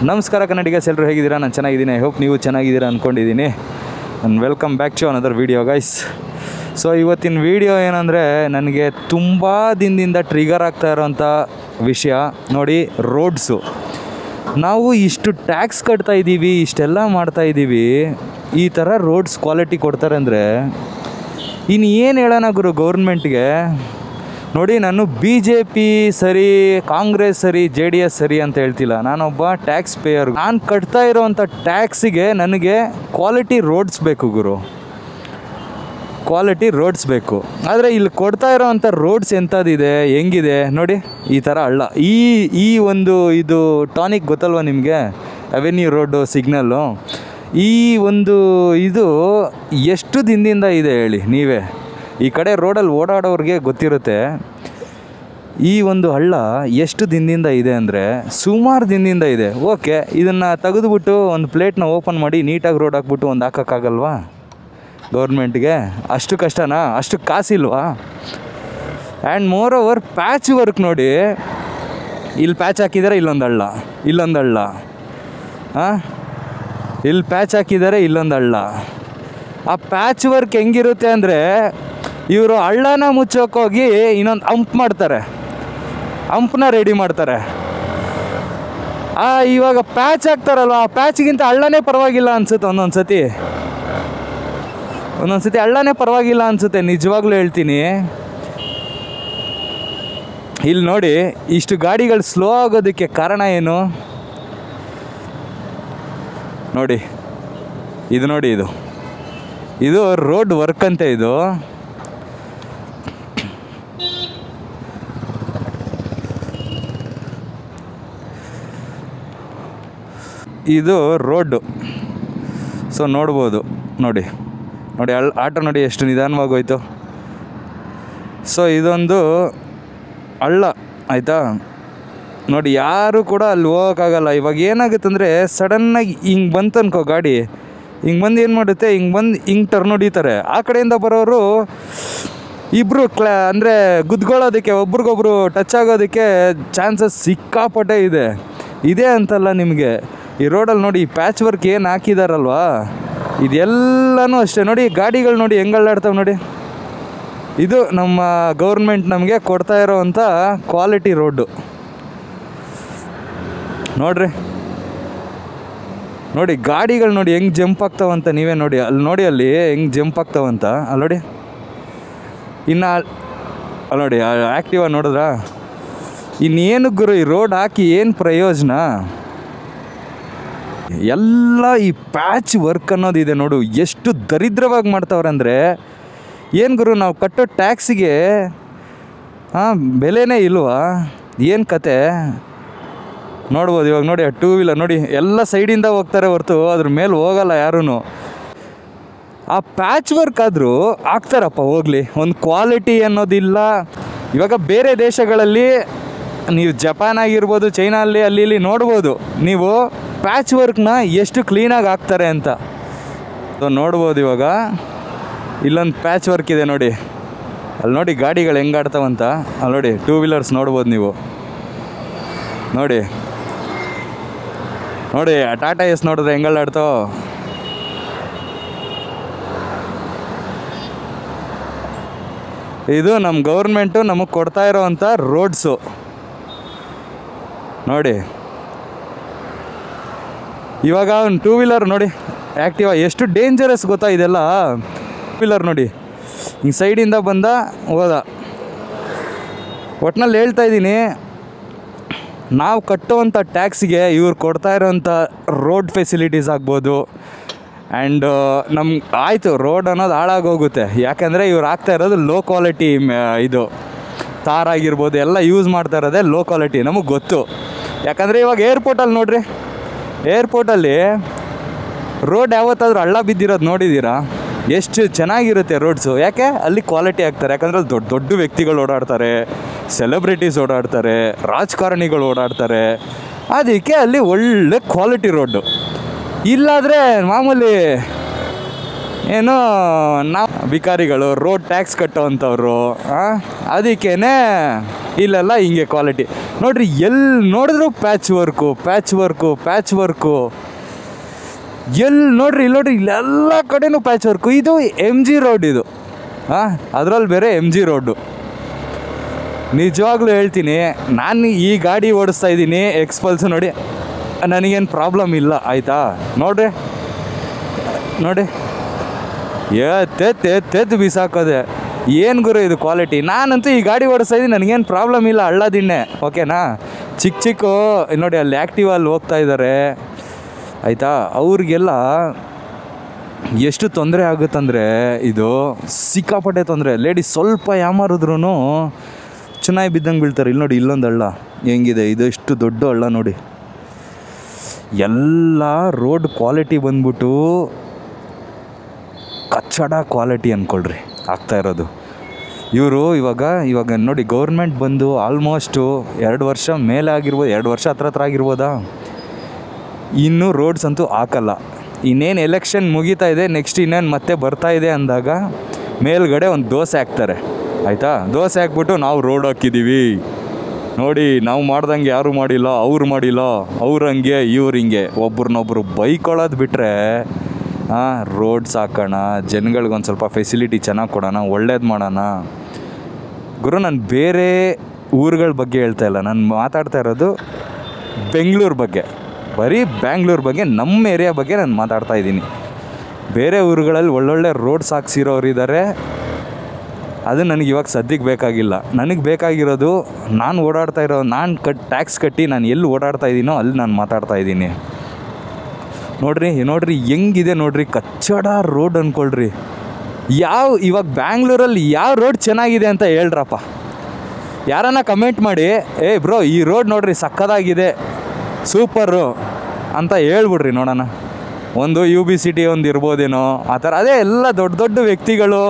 ನಮಸ್ಕಾರ ಕನ್ನಡಿಗಸ್, ಎಲ್ಲರೂ ಹೇಗಿದ್ದೀರಾ? ನಾನು ಚೆನ್ನಾಗಿದ್ದೀನಿ. ಐ ಹೋಪ್ ನೀವು ಚೆನ್ನಾಗಿದ್ದೀರಾ ಅಂದ್ಕೊಂಡಿದ್ದೀನಿ. And welcome back to another video guys. So ಇವತ್ತಿನ ವೀಡಿಯೋ ಏನಂದರೆ, ನನಗೆ ತುಂಬ ದಿನದಿಂದ ಟ್ರಿಗರ್ ಆಗ್ತಾ ಇರೋಂಥ ವಿಷಯ ನೋಡಿ, ರೋಡ್ಸು. ನಾವು ಇಷ್ಟು ಟ್ಯಾಕ್ಸ್ ಕಟ್ತಾ ಇದ್ದೀವಿ, ಇಷ್ಟೆಲ್ಲ ಮಾಡ್ತಾಯಿದ್ದೀವಿ, ಈ ಥರ ರೋಡ್ಸ್ ಕ್ವಾಲಿಟಿ ಕೊಡ್ತಾರೆ ಅಂದರೆ ಇನ್ನು ಏನು ಹೇಳೋಣ ಗುರು ಗೌರ್ಮೆಂಟ್ಗೆ. ನೋಡಿ, ನಾನು BJP ಸರಿ, ಕಾಂಗ್ರೆಸ್ ಸರಿ, JDS ಸರಿ ಅಂತ ಹೇಳ್ತಿಲ್ಲ. ನಾನೊಬ್ಬ ಟ್ಯಾಕ್ಸ್ ಪೇಯರ್. ನಾನು ಕಟ್ತಾ ಇರೋವಂಥ ಟ್ಯಾಕ್ಸಿಗೆ ನನಗೆ ಕ್ವಾಲಿಟಿ ರೋಡ್ಸ್ ಬೇಕು ಗುರು, ಕ್ವಾಲಿಟಿ ರೋಡ್ಸ್ ಬೇಕು. ಆದರೆ ಇಲ್ಲಿ ಕೊಡ್ತಾ ಇರೋವಂಥ ರೋಡ್ಸ್ ಎಂಥದ್ದಿದೆ, ಹೆಂಗಿದೆ ನೋಡಿ. ಈ ಥರ ಹಳ್ಳ, ಈ ಒಂದು ಇದು ಟಾನಿಕ್ ಗೊತ್ತಲ್ವ ನಿಮಗೆ, ಅವೆನ್ಯೂ ರೋಡು ಸಿಗ್ನಲ್ಲು. ಈ ಒಂದು ಇದು ಎಷ್ಟು ದಿನದಿಂದ ಇದೆ ಹೇಳಿ ನೀವೇ, ಈ ಕಡೆ ರೋಡಲ್ಲಿ ಓಡಾಡೋರಿಗೆ ಗೊತ್ತಿರುತ್ತೆ. ಈ ಒಂದು ಹಳ್ಳ ಎಷ್ಟು ದಿನದಿಂದ ಇದೆ ಅಂದರೆ ಸುಮಾರು ದಿನದಿಂದ ಇದೆ. ಓಕೆ, ಇದನ್ನು ತೆಗೆದುಬಿಟ್ಟು ಒಂದು ಪ್ಲೇಟ್ನ ಓಪನ್ ಮಾಡಿ ನೀಟಾಗಿ ರೋಡ್ ಹಾಕ್ಬಿಟ್ಟು ಒಂದು ಹಾಕೋಕ್ಕಾಗಲ್ವಾ ಗೌರ್ಮೆಂಟ್ಗೆ? ಅಷ್ಟು ಕಷ್ಟನಾ? ಅಷ್ಟು ಕಾಸಿಲ್ವಾ? And moreover patch work ನೋಡಿ, ಇಲ್ಲಿ ಪ್ಯಾಚ್ ಹಾಕಿದ್ದಾರೆ, ಇಲ್ಲೊಂದು ಹಳ್ಳ, ಇಲ್ಲೊಂದು ಹಳ್ಳ, ಇಲ್ಲಿ ಪ್ಯಾಚ್ ಹಾಕಿದ್ದಾರೆ, ಇಲ್ಲೊಂದು ಹಳ್ಳ. ಆ ಪ್ಯಾಚ್ ವರ್ಕ್ ಹೆಂಗಿರುತ್ತೆ ಅಂದರೆ, ಇವರು ಹಳ್ಳನ ಮುಚ್ಚೋಕ್ಕೋಗಿ ಇನ್ನೊಂದು ಹಂಪ್ ಮಾಡ್ತಾರೆ, ಹಂಪ್ನ ರೆಡಿ ಮಾಡ್ತಾರೆ. ಇವಾಗ ಪ್ಯಾಚ್ ಹಾಕ್ತಾರಲ್ವ, ಆ ಪ್ಯಾಚ್ಗಿಂತ ಹಳ್ಳನೇ ಪರವಾಗಿಲ್ಲ ಅನಿಸುತ್ತೆ ಒಂದೊಂದು ಸತಿ ಹಳ್ಳನೇ ಪರವಾಗಿಲ್ಲ ಅನಿಸುತ್ತೆ, ನಿಜವಾಗ್ಲೂ ಹೇಳ್ತೀನಿ. ಇಲ್ಲಿ ನೋಡಿ, ಇಷ್ಟು ಗಾಡಿಗಳು ಸ್ಲೋ ಆಗೋದಕ್ಕೆ ಕಾರಣ ಏನು ನೋಡಿ. ಇದು ನೋಡಿ, ಇದು ರೋಡ್ ವರ್ಕ್ ಅಂತೆ. ಇದು ರೋಡು. ಸೊ ನೋಡ್ಬೋದು, ನೋಡಿ ಆಟೋ ನೋಡಿ ಎಷ್ಟು ನಿಧಾನವಾಗಿ ಹೋಯ್ತು. ಸೊ ಇದೊಂದು ಹಳ್ಳ ಆಯಿತಾ. ನೋಡಿ, ಯಾರು ಕೂಡ ಅಲ್ಲಿ ಹೋಗೋಕ್ಕಾಗಲ್ಲ. ಇವಾಗ ಏನಾಗುತ್ತೆ ಅಂದರೆ, ಸಡನ್ನಾಗಿ ಹಿಂಗೆ ಬಂತು ಅನ್ಕೋ ಗಾಡಿ, ಹಿಂಗೆ ಬಂದು ಏನು ಮಾಡುತ್ತೆ, ಹಿಂಗೆ ಟರ್ನ್ ಹೊಡಿತಾರೆ. ಆ ಕಡೆಯಿಂದ ಬರೋರು ಇಬ್ಬರು ಅಂದರೆ ಗುದ್ಕೊಳ್ಳೋದಕ್ಕೆ, ಒಬ್ರಿಗೊಬ್ರು ಟಚ್ ಆಗೋದಕ್ಕೆ ಚಾನ್ಸಸ್ ಸಿಕ್ಕಾಪಟ್ಟೆ ಇದೆ ಅಂತಲ್ಲ ನಿಮಗೆ. ಈ ರೋಡಲ್ಲಿ ನೋಡಿ, ಈ ಪ್ಯಾಚ್ ವರ್ಕ್ ಏನು ಹಾಕಿದಾರಲ್ವಾ, ಇದೆಲ್ಲನೂ ಅಷ್ಟೇ. ನೋಡಿ ಗಾಡಿಗಳು ನೋಡಿ ಹೆಂಗೆ ಅಲ್ಲಾಡ್ತಾವೆ ನೋಡಿ. ಇದು ನಮ್ಮ ಗೌರ್ಮೆಂಟ್ ನಮಗೆ ಕೊಡ್ತಾ ಇರೋವಂಥ ಕ್ವಾಲಿಟಿ ರೋಡು ನೋಡ್ರಿ. ನೋಡಿ ಗಾಡಿಗಳು ನೋಡಿ ಹೆಂಗೆ ಜಂಪ್ ಆಗ್ತಾವಂತ, ನೀವೇ ನೋಡಿ. ಅಲ್ಲಿ ಹೆಂಗೆ ಜಂಪ್ ಆಗ್ತಾವಂತ ಅಲ್ಲಿ ನೋಡಿ. ಇನ್ನು ಅಲ್ಲಿ ನೋಡಿ ಆ್ಯಕ್ಟಿವಾ ನೋಡಿದ್ರಾ? ಇನ್ನೇನು ಗುರು ಈ ರೋಡ್ ಹಾಕಿ ಏನು ಪ್ರಯೋಜನ? ಎಲ್ಲ ಈ ಪ್ಯಾಚ್ ವರ್ಕ್ ಅನ್ನೋದಿದೆ ನೋಡು, ಎಷ್ಟು ದರಿದ್ರವಾಗಿ ಮಾಡ್ತಾವ್ರೆ ಅಂದರೆ. ಏನು ಗುರು, ನಾವು ಕಟ್ಟೋ ಟ್ಯಾಕ್ಸಿಗೆ ಬೆಲೆನೇ ಇಲ್ವಾ? ಏನು ಕತೆ ನೋಡ್ಬೋದು. ಇವಾಗ ನೋಡಿ, ಟೂ ವೀಲರ್ ನೋಡಿ, ಎಲ್ಲ ಸೈಡಿಂದ ಹೋಗ್ತಾರೆ ಹೊರತು ಅದ್ರ ಮೇಲೆ ಹೋಗಲ್ಲ ಯಾರೂ. ಆ ಪ್ಯಾಚ್ ವರ್ಕ್ ಆದರೂ ಆಗ್ತಾರಪ್ಪ, ಹೋಗಲಿ. ಒಂದು ಕ್ವಾಲಿಟಿ ಅನ್ನೋದಿಲ್ಲ. ಇವಾಗ ಬೇರೆ ದೇಶಗಳಲ್ಲಿ ನೀವು ಜಪಾನ್ ಆಗಿರ್ಬೋದು, ಚೈನಾ ಅಲ್ಲಿ ಇಲ್ಲಿ ನೋಡ್ಬೋದು ನೀವು ಪ್ಯಾಚ್ ವರ್ಕ್ನ ಎಷ್ಟು ಕ್ಲೀನಾಗಿ ಹಾಕ್ತಾರೆ ಅಂತ. ಸೊ ನೋಡ್ಬೋದು, ಇವಾಗ ಇಲ್ಲೊಂದು ಪ್ಯಾಚ್ ವರ್ಕ್ ಇದೆ ನೋಡಿ. ಅಲ್ಲಿ ನೋಡಿ ಗಾಡಿಗಳು ಹೆಂಗೆ ಆಡ್ತಾವಂತ. ಅಲ್ಲಿ ನೋಡಿ ಟೂ ವೀಲರ್ಸ್ ನೋಡ್ಬೋದು ನೀವು. ನೋಡಿ ಟಾಟಾ ಎಸ್ ನೋಡಿದ್ರೆ ಹೆಂಗಲ್ಲ ಆಡ್ತಾವ. ಇದು ನಮ್ಮ ಗೌರ್ಮೆಂಟು ನಮಗೆ ಕೊಡ್ತಾ ಇರೋವಂಥ ರೋಡ್ಸು ನೋಡಿ. ಇವಾಗ ಒಂದು ಟೂ ವೀಲರ್ ನೋಡಿ, ಆ್ಯಕ್ಟಿವಾ ಎಷ್ಟು ಡೇಂಜರಸ್ ಗೊತ್ತಾ ಇದೆಲ್ಲ. ಟೂ ವೀಲರ್ ನೋಡಿ, ಹಿಂಗೆ ಸೈಡಿಂದ ಬಂದ ಹೋದ. ಒಟ್ಟಿನಲ್ಲಿ ಹೇಳ್ತಾ ಇದ್ದೀನಿ, ನಾವು ಕಟ್ಟುವಂಥ ಟ್ಯಾಕ್ಸಿಗೆ ಇವ್ರು ಕೊಡ್ತಾ ಇರೋವಂಥ ರೋಡ್ ಫೆಸಿಲಿಟೀಸ್ ಆಗ್ಬೋದು. ಆ್ಯಂಡ್ ನಮ್ಗೆ ಆಯಿತು, ರೋಡ್ ಅನ್ನೋದು ಹಾಳಾಗೋಗುತ್ತೆ. ಯಾಕೆಂದರೆ ಇವ್ರು ಆಗ್ತಾ ಇರೋದು ಲೋ ಕ್ವಾಲಿಟಿ, ಇದು ತಾರಾಗಿರ್ಬೋದು ಎಲ್ಲ ಯೂಸ್ ಮಾಡ್ತಾ ಇರೋದೇ ಲೋ ಕ್ವಾಲಿಟಿ, ನಮಗೆ ಗೊತ್ತು. ಯಾಕಂದರೆ ಇವಾಗ ಏರ್ಪೋರ್ಟಲ್ಲಿ ನೋಡ್ರಿ, ಏರ್ಪೋರ್ಟಲ್ಲಿ ರೋಡ್ ಯಾವತ್ತಾದರೂ ಹಳ್ಳ ಬಿದ್ದಿರೋದು ನೋಡಿದ್ದೀರಾ? ಎಷ್ಟು ಚೆನ್ನಾಗಿರುತ್ತೆ ರೋಡ್ಸು. ಯಾಕೆ ಅಲ್ಲಿ ಕ್ವಾಲಿಟಿ ಆಗ್ತಾರೆ? ಯಾಕಂದರೆ ದೊಡ್ಡ ದೊಡ್ಡ ವ್ಯಕ್ತಿಗಳು ಓಡಾಡ್ತಾರೆ, ಸೆಲೆಬ್ರಿಟೀಸ್ ಓಡಾಡ್ತಾರೆ, ರಾಜಕಾರಣಿಗಳು ಓಡಾಡ್ತಾರೆ. ಅದಕ್ಕೆ ಅಲ್ಲಿ ಒಳ್ಳೆ ಕ್ವಾಲಿಟಿ ರೋಡು. ಇಲ್ಲಾದರೆ ಮಾಮೂಲಿ ಏನೋ ನಾವು ಬಿಕಾರಿಗಳು ರೋಡ್ ಟ್ಯಾಕ್ಸ್ ಕಟ್ಟೋವಂಥವ್ರು, ಅದಕ್ಕೇ ಇಲ್ಲೆಲ್ಲ ಹಿಂಗೆ ಕ್ವಾಲಿಟಿ ನೋಡಿರಿ. ಎಲ್ಲಿ ನೋಡಿದ್ರು ಪ್ಯಾಚ್ ವರ್ಕು ಎಲ್ಲಿ ನೋಡಿರಿ ಇಲ್ಲೆಲ್ಲ ಕಡೆನೂ ಪ್ಯಾಚ್ ವರ್ಕು. ಇದು MG ರೋಡ್ ಇದು. ಅದರಲ್ಲಿ ಬೇರೆ MG ರೋಡು. ನಿಜವಾಗ್ಲೂ ಹೇಳ್ತೀನಿ, ನಾನು ಈ ಗಾಡಿ ಓಡಿಸ್ತಾ ಇದ್ದೀನಿ ಎಕ್ಸ್ಪಲ್ಸ್ ನೋಡಿ, ನನಗೇನು ಪ್ರಾಬ್ಲಮ್ ಇಲ್ಲ ಆಯಿತಾ. ನೋಡಿ ಎತ್ತೆತ್ತು ಬಿಸಾಕೋದೆ. ಏನು ಗುರು ಇದು ಕ್ವಾಲಿಟಿ. ನಾನಂತೂ ಈ ಗಾಡಿ ಓಡಿಸ್ತಾ ಇದ್ದೀನಿ, ನನಗೇನು ಪ್ರಾಬ್ಲಮ್ ಇಲ್ಲ, ಹಳ್ಳದಿಣ್ಣೆ ಓಕೆನಾ. ಚಿಕ್ಕ ನೋಡಿ ಅಲ್ಲಿ ಆ್ಯಕ್ಟಿವಲ್ಲಿ ಹೋಗ್ತಾ ಇದ್ದಾರೆ ಆಯಿತಾ. ಅವ್ರಿಗೆಲ್ಲ ಎಷ್ಟು ತೊಂದರೆ ಆಗುತ್ತಂದರೆ ಇದು ಸಿಕ್ಕಾಪಟ್ಟೆ ತೊಂದರೆ. ಲೇಡೀಸ್ ಸ್ವಲ್ಪ ಯಾಮಾರಿದ್ರೂ ಚೆನ್ನಾಗಿ ಬಿದ್ದಂಗೆ ಬೀಳ್ತಾರೆ. ಇಲ್ಲಿ ನೋಡಿ, ಇಲ್ಲೊಂದು ಹಳ್ಳ ಹೆಂಗಿದೆ, ಇದು ಎಷ್ಟು ದೊಡ್ಡ ಹಳ್ಳ ನೋಡಿ. ಎಲ್ಲ ರೋಡ್ ಕ್ವಾಲಿಟಿ ಬಂದ್ಬಿಟ್ಟು ಕಚ್ಚಡ ಕ್ವಾಲಿಟಿ ಅಂದ್ಕೊಳ್ರಿ ಆಗ್ತಾ ಇರೋದು. ಇವರು ಇವಾಗ ನೋಡಿ, ಗೌರ್ಮೆಂಟ್ ಬಂದು ಆಲ್ಮೋಸ್ಟು 2 ವರ್ಷ ಮೇಲೆ ಆಗಿರ್ಬೋದು, 2 ವರ್ಷ ಹತ್ರ ಆಗಿರ್ಬೋದಾ. ಇನ್ನೂ ರೋಡ್ಸ್ ಅಂತೂ ಹಾಕಲ್ಲ. ಇನ್ನೇನು ಎಲೆಕ್ಷನ್ ಮುಗೀತಾ ಇದೆ, ನೆಕ್ಸ್ಟ್ ಇನ್ನೇನು ಮತ್ತೆ ಬರ್ತಾ ಇದೆ ಅಂದಾಗ ಮೇಲ್ಗಡೆ ಒಂದು ದೋಸೆ ಹಾಕ್ತಾರೆ ಆಯಿತಾ. ದೋಸೆ ಹಾಕ್ಬಿಟ್ಟು ನಾವು ರೋಡ್ ಹಾಕಿದ್ದೀವಿ ನೋಡಿ, ನಾವು ಮಾಡ್ದಂಗೆ ಯಾರೂ ಮಾಡಿಲ್ಲ, ಅವ್ರು ಹಂಗೆ ಇವ್ರು ಹಿಂಗೆ ಒಬ್ರನ್ನೊಬ್ರು ಬೈಕೊಳ್ಳೋದು ಬಿಟ್ಟರೆ ರೋಡ್ಸ್ ಹಾಕೋಣ, ಜನಗಳಿಗೊಂದು ಸ್ವಲ್ಪ ಫೆಸಿಲಿಟಿ ಚೆನ್ನಾಗಿ ಕೊಡೋಣ, ಒಳ್ಳೇದು ಮಾಡೋಣ. ಗುರು, ನಾನು ಬೇರೆ ಊರುಗಳ ಬಗ್ಗೆ ಹೇಳ್ತಾ ಇಲ್ಲ, ನಾನು ಮಾತಾಡ್ತಾ ಇರೋದು ಬೆಂಗಳೂರು ಬಗ್ಗೆ, ಬರೀ ಬ್ಯಾಂಗ್ಳೂರು ಬಗ್ಗೆ, ನಮ್ಮ ಏರಿಯಾ ಬಗ್ಗೆ ನಾನು ಮಾತಾಡ್ತಾ ಇದ್ದೀನಿ. ಬೇರೆ ಊರುಗಳಲ್ಲಿ ಒಳ್ಳೊಳ್ಳೆ ರೋಡ್ಸ್ ಹಾಕ್ಸಿರೋರು ಇದ್ದಾರೆ, ಅದು ನನಗೆ ಇವಾಗ ಸದ್ಯಕ್ಕೆ ಬೇಕಾಗಿಲ್ಲ. ನನಗೆ ಬೇಕಾಗಿರೋದು ನಾನು ಓಡಾಡ್ತಾ ಇರೋ, ನಾನು ಟ್ಯಾಕ್ಸ್ ಕಟ್ಟಿ ನಾನು ಎಲ್ಲಿ ಓಡಾಡ್ತಾ ಇದ್ದೀನೋ ಅಲ್ಲಿ ನಾನು ಮಾತಾಡ್ತಾ ಇದ್ದೀನಿ. ನೋಡ್ರಿ ಹೆಂಗಿದೆ ನೋಡ್ರಿ, ಕಚ್ಚಡ ರೋಡ್ ಅಂದ್ಕೊಳ್ರಿ. ಇವಾಗ ಬ್ಯಾಂಗ್ಳೂರಲ್ಲಿ ಯಾವ ರೋಡ್ ಚೆನ್ನಾಗಿದೆ ಅಂತ ಹೇಳ್ರಪ್ಪ, ಯಾರನ್ನ ಕಮೆಂಟ್ ಮಾಡಿ. ಬ್ರೋ ಈ ರೋಡ್ ನೋಡ್ರಿ ಸಕ್ಕದಾಗಿದೆ, ಸೂಪರು ಅಂತ ಹೇಳ್ಬಿಡ್ರಿ ನೋಡೋಣ. ಒಂದು UBCT ಒಂದು ಇರ್ಬೋದೇನೋ ಆ ಥರ. ಅದೇ ಎಲ್ಲ ದೊಡ್ಡ ವ್ಯಕ್ತಿಗಳು,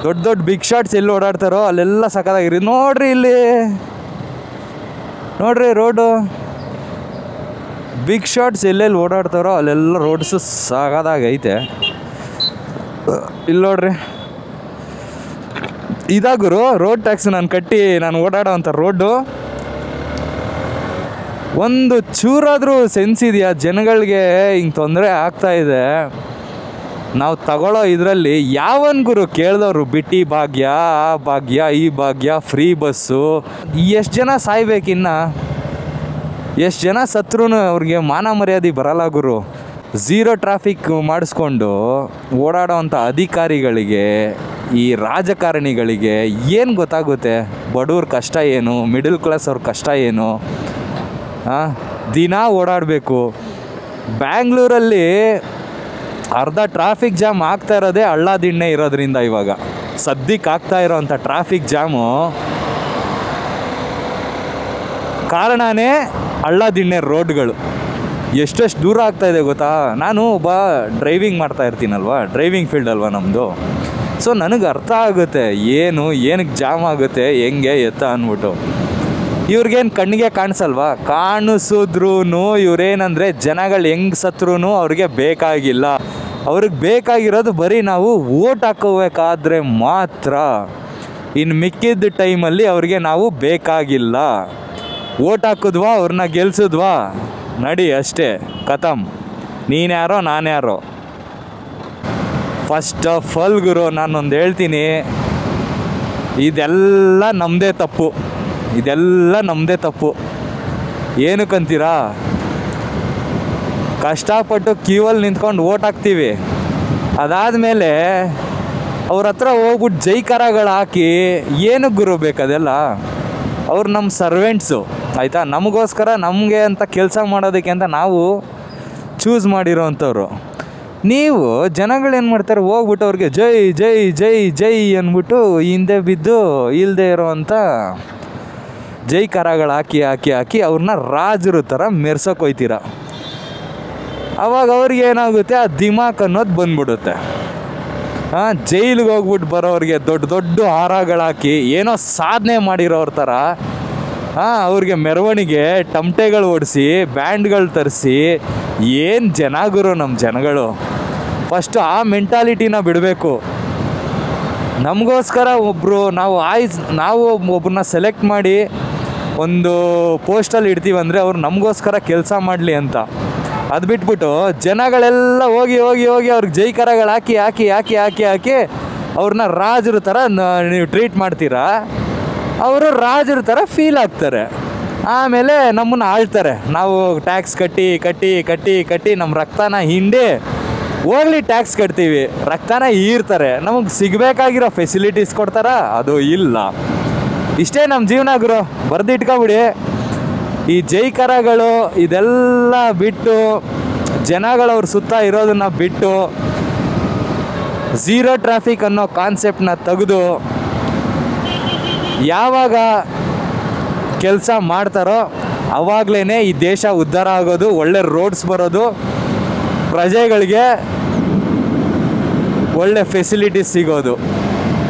ದೊಡ್ಡ ಬಿಗ್ ಶಾಟ್ಸ್ ಎಲ್ಲಿ ಓಡಾಡ್ತಾರೋ ಅಲ್ಲೆಲ್ಲ ಸಕ್ಕದಾಗಿರಿ. ನೋಡ್ರಿ ಇಲ್ಲಿ ರೋಡು, ಬಿಗ್ ಶಾಟ್ಸ್ ಎಲ್ಲೆಲ್ಲಿ ಓಡಾಡ್ತಾರೋ ಅಲ್ಲೆಲ್ಲ ರೋಡ್ಸು ಸಕ್ಕದಾಗೈತೆ. ಇಲ್ಲಿ ನೋಡ್ರಿ, ಇದಾಗುರು ರೋಡ್ ಟ್ಯಾಕ್ಸ್ ನಾನು ಕಟ್ಟಿ ನಾನು ಓಡಾಡೋ ಅಂಥ ರೋಡು. ಒಂದು ಚೂರಾದರೂ ಸೆನ್ಸ್ ಇದೆಯಾ ಜನಗಳಿಗೆ? ಹಿಂಗೆ ತೊಂದರೆ ಆಗ್ತಾಯಿದೆ. ನಾವು ತಗೊಳ್ಳೋ ಇದರಲ್ಲಿ ಯಾವನ್ ಗುರು ಕೇಳಿದವರು ಬಿಟ್ಟಿ ಭಾಗ್ಯ, ಆ ಭಾಗ್ಯ, ಈ ಭಾಗ್ಯ, ಫ್ರೀ ಬಸ್ಸು. ಎಷ್ಟು ಜನ ಸಾಯ್ಬೇಕಿನ್ನ, ಎಷ್ಟು ಜನ ಸತ್ರೂ ಅವ್ರಿಗೆ ಮಾನ ಮರ್ಯಾದೆ ಬರಲ್ಲ ಗುರು. ಝೀರೋ ಟ್ರಾಫಿಕ್ ಮಾಡಿಸ್ಕೊಂಡು ಓಡಾಡೋ ಅಂಥ ಅಧಿಕಾರಿಗಳಿಗೆ, ಈ ರಾಜಕಾರಣಿಗಳಿಗೆ ಏನು ಗೊತ್ತಾಗುತ್ತೆ ಬಡವ್ರ ಕಷ್ಟ ಏನು, ಮಿಡಲ್ ಕ್ಲಾಸ್ ಅವ್ರ ಕಷ್ಟ ಏನು? ದಿನ ಓಡಾಡಬೇಕು. ಬ್ಯಾಂಗ್ಳೂರಲ್ಲಿ ಅರ್ಧ ಟ್ರಾಫಿಕ್ ಜಾಮ್ ಆಗ್ತಾ ಇರೋದೇ ಹಳ್ಳ ದಿಣ್ಣೆ ಇರೋದ್ರಿಂದ. ಇವಾಗ ಸದ್ಯಕ್ಕೆ ಆಗ್ತಾ ಇರೋವಂಥ ಟ್ರಾಫಿಕ್ ಜಾಮು ಕಾರಣನೇ ಹಳ್ಳ ದಿಣ್ಣೆ ರೋಡ್ಗಳು. ಎಷ್ಟೆಷ್ಟು ದೂರ ಆಗ್ತಾಯಿದೆ ಗೊತ್ತಾ? ನಾನು ಒಬ್ಬ ಡ್ರೈವಿಂಗ್ ಮಾಡ್ತಾ ಇರ್ತೀನಲ್ವ, ಡ್ರೈವಿಂಗ್ ಫೀಲ್ಡ್ ಅಲ್ವ ನಮ್ಮದು. ಸೊ ನನಗೆ ಅರ್ಥ ಆಗುತ್ತೆ ಏನಕ್ಕೆ ಜಾಮ್ ಆಗುತ್ತೆ, ಹೆಂಗೆ ಎತ್ತ ಅಂದ್ಬಿಟ್ಟು. ಇವ್ರಿಗೇನು ಕಣ್ಣಿಗೆ ಕಾಣಿಸಲ್ವಾ? ಕಾಣಿಸಿದ್ರೂ ಇವ್ರೇನಂದರೆ ಜನಗಳು ಹೆಂಗೆ ಸತ್ರೂ ಅವ್ರಿಗೆ ಬೇಕಾಗಿಲ್ಲ. ಅವ್ರಿಗೆ ಬೇಕಾಗಿರೋದು ಬರೀ ನಾವು ವೋಟ್ ಹಾಕೋಬೇಕಾದ್ರೆ ಮಾತ್ರ. ಇನ್ನು ಮಿಕ್ಕಿದ್ದ ಟೈಮಲ್ಲಿ ಅವ್ರಿಗೆ ನಾವು ಬೇಕಾಗಿಲ್ಲ. ವೋಟ್ ಹಾಕಿದ್ವಾ, ಅವ್ರನ್ನ ಗೆಲ್ಸಿದ್ವಾ, ನಡಿ ಅಷ್ಟೇ, ಖತಮ್. ನೀನ್ಯಾರೋ ನಾನ್ಯಾರೋ. ಫಸ್ಟ್ ಆಫ್ ಆಲ್ ಗುರು, ನಾನೊಂದು ಹೇಳ್ತೀನಿ, ಇದೆಲ್ಲ ನಮ್ಮದೇ ತಪ್ಪು. ಏನಕ್ಕಂತೀರಾ? ಕಷ್ಟಪಟ್ಟು ಕ್ಯೂವಲ್ಲಿ ನಿಂತ್ಕೊಂಡು ವೋಟ್ ಹಾಕ್ತೀವಿ. ಅದಾದಮೇಲೆ ಅವ್ರ ಹತ್ರ ಹೋಗ್ಬಿಟ್ಟು ಜೈಕಾರಗಳು ಹಾಕಿ ಏನಕ್ಕೆ ಗುರು ಬೇಕದೆಲ್ಲ? ಅವ್ರು ನಮ್ಮ ಸರ್ವೆಂಟ್ಸು ಆಯಿತಾ, ನಮಗೋಸ್ಕರ ನಮಗೆ ಅಂತ ಕೆಲಸ ಮಾಡೋದಕ್ಕೆ ಅಂತ ನಾವು ಚೂಸ್ ಮಾಡಿರೋವಂಥವ್ರು. ನೀವು ಜನಗಳೇನು ಮಾಡ್ತಾರೆ, ಹೋಗ್ಬಿಟ್ಟು ಅವ್ರಿಗೆ ಜೈ ಜೈ ಜೈ ಜೈ ಅಂದ್ಬಿಟ್ಟು ಹಿಂದೆ ಬಿದ್ದು ಇಲ್ಲದೆ ಇರೋವಂಥ ಜೈಕಾರಗಳು ಹಾಕಿ ಅವ್ರನ್ನ ರಾಜರು ಥರ ಮೆರ್ಸೋಕೆ ಹೋಯ್ತೀರ. ಅವಾಗ ಅವ್ರಿಗೆ ಏನಾಗುತ್ತೆ, ಆ ದಿಮಾಕ್ ಅನ್ನೋದು ಬಂದ್ಬಿಡುತ್ತೆ. ಜೈಲಿಗೆ ಹೋಗ್ಬಿಟ್ಟು ಬರೋರಿಗೆ ದೊಡ್ಡ ಹಾರಗಳಾಕಿ ಏನೋ ಸಾಧನೆ ಮಾಡಿರೋರ ಥರ ಅವ್ರಿಗೆ ಮೆರವಣಿಗೆ ಟಮಟೆಗಳು ಓಡಿಸಿ ಬ್ಯಾಂಡ್ಗಳು ತರಿಸಿ. ಏನು ಜನ ಗುರು ನಮ್ಮ ಜನಗಳು. ಫಸ್ಟು ಆ ಮೆಂಟಾಲಿಟಿನ ಬಿಡಬೇಕು. ನಮಗೋಸ್ಕರ ನಾವು ಒಬ್ಬರನ್ನ ಸೆಲೆಕ್ಟ್ ಮಾಡಿ ಒಂದು ಪೋಸ್ಟಲ್ಲಿ ಇಡ್ತೀವಂದರೆ ಅವ್ರು ನಮಗೋಸ್ಕರ ಕೆಲಸ ಮಾಡಲಿ ಅಂತ. ಅದು ಬಿಟ್ಬಿಟ್ಟು ಜನಗಳೆಲ್ಲ ಹೋಗಿ ಅವ್ರಿಗೆ ಜೈಕರಗಳು ಹಾಕಿ ಅವ್ರನ್ನ ರಾಜರ ಥರ ನೀವು ಟ್ರೀಟ್ ಮಾಡ್ತೀರಾ. ಅವರು ರಾಜರ ಥರ ಫೀಲ್ ಆಗ್ತಾರೆ. ಆಮೇಲೆ ನಮ್ಮನ್ನು ಆಳ್ತಾರೆ. ನಾವು ಟ್ಯಾಕ್ಸ್ ಕಟ್ಟಿ ನಮ್ಮ ರಕ್ತನ ಹಿಂಡಿ ಹೋಗ್ಲಿ ಟ್ಯಾಕ್ಸ್ ಕಟ್ತೀವಿ, ರಕ್ತನ ಹೀರ್ತಾರೆ. ನಮಗೆ ಸಿಗಬೇಕಾಗಿರೋ ಫೆಸಿಲಿಟೀಸ್ ಕೊಡ್ತಾರ? ಅದು ಇಲ್ಲ. ಇಷ್ಟೇ ನಮ್ಮ ಜೀವನ ಗುರು, ಬರೆದಿಟ್ಕೊಬಿಡಿ. ಈ ಜೈಕರಗಳು ಇದೆಲ್ಲ ಬಿಟ್ಟು, ಜನಗಳವ್ರ ಸುತ್ತ ಇರೋದನ್ನು ಬಿಟ್ಟು, ಝೀರೋ ಟ್ರಾಫಿಕ್ ಅನ್ನೋ ಕಾನ್ಸೆಪ್ಟನ್ನ ತೆಗೆದು ಯಾವಾಗ ಕೆಲಸ ಮಾಡ್ತಾರೋ ಆವಾಗಲೇ ಈ ದೇಶ ಉದ್ಧಾರ ಆಗೋದು, ಒಳ್ಳೆ ರೋಡ್ಸ್ ಬರೋದು, ಪ್ರಜೆಗಳಿಗೆ ಒಳ್ಳೆ ಫೆಸಿಲಿಟೀಸ್ ಸಿಗೋದು.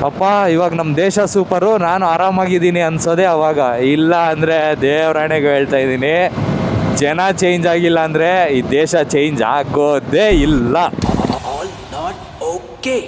ಅಪ್ಪ ಇವಾಗ ನಮ್ಮ ದೇಶ ಸೂಪರು, ನಾನು ಆರಾಮಾಗಿದ್ದೀನಿ ಅನ್ಸೋದೇ ಅವಾಗ. ಇಲ್ಲ ಅಂದರೆ ದೇವರಾಣೆಗೆ ಹೇಳ್ತಾ ಇದ್ದೀನಿ, ಜನ ಚೇಂಜ್ ಆಗಿಲ್ಲ ಅಂದರೆ ಈ ದೇಶ ಚೇಂಜ್ ಆಗೋದೇ ಇಲ್ಲ. All not okay.